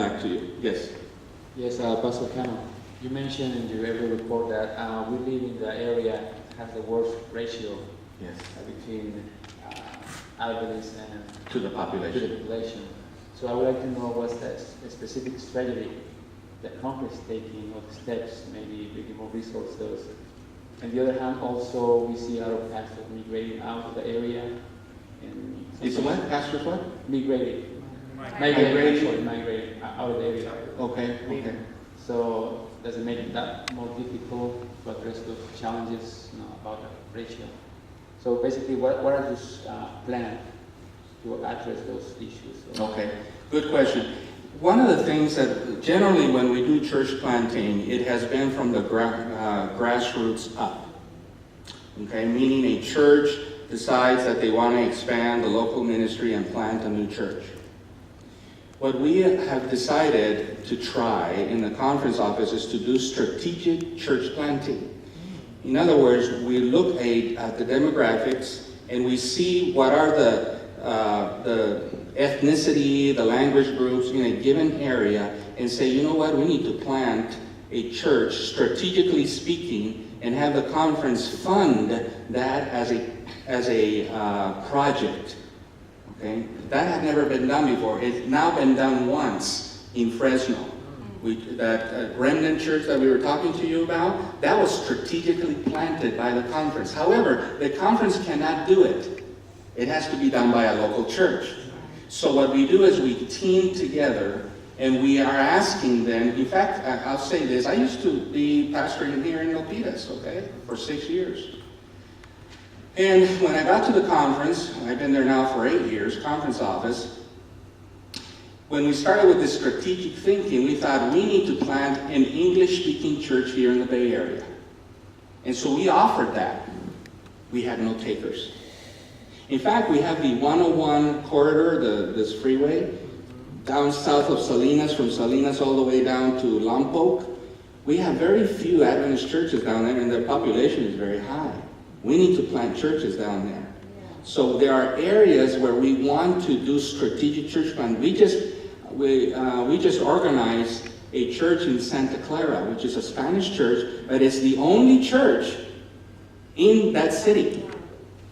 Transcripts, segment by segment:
back to you. Yes. Yes, Pastor Cano, you mentioned in your every report that we live in the area that has the worst ratio Yes. between elderlies and To the to population. the population. So I would like to know what's the specific strategy that Congress is taking, or the steps, maybe bringing more resources. On the other hand, also we see a lot of pastors migrating out of the area. And Is it what? Pastors what? migrating out of the area. Okay, okay. So does it make it that more difficult to address those challenges, about the ratio? So basically, what are those plans to address those issues? Okay, good question. One of the things that generally when we do church planting, it has been from the grassroots up. Okay, meaning a church decides that they want to expand the local ministry and plant a new church. What we have decided to try in the conference office is to do strategic church planting. In other words, we look at the demographics and we see what are the ethnicity, the language groups in a given area, and say, you know what, we need to plant a church, strategically speaking, and have the conference fund that as a project. Okay? That had never been done before. It's now been done once in Fresno. That remnant church that we were talking to you about, that was strategically planted by the conference. However, the conference cannot do it. It has to be done by a local church. So what we do is we team together and we are asking them, in fact, I'll say this, I used to be pastoring here in Milpitas, okay, for 6 years. And when I got to the conference, I've been there now for 8 years, conference office, when we started with this strategic thinking, we thought we need to plant an English-speaking church here in the Bay Area. And so we offered that. We had no takers. In fact, we have the 101 corridor, this freeway, down south of Salinas, from Salinas all the way down to Lompoc. We have very few Adventist churches down there, and their population is very high. We need to plant churches down there. So there are areas where we want to do strategic church planting. We just organized a church in Santa Clara, which is a Spanish church, but it's the only church in that city.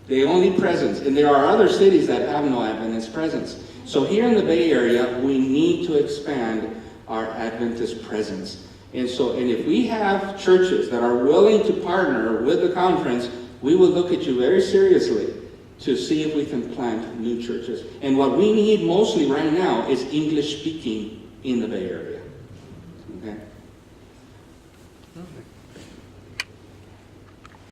The only presence. And there are other cities that have no Adventist presence. So here in the Bay Area, we need to expand our Adventist presence. And if we have churches that are willing to partner with the conference, we will look at you very seriously to see if we can plant new churches. And what we need mostly right now is English speaking in the Bay Area. Okay? Perfect.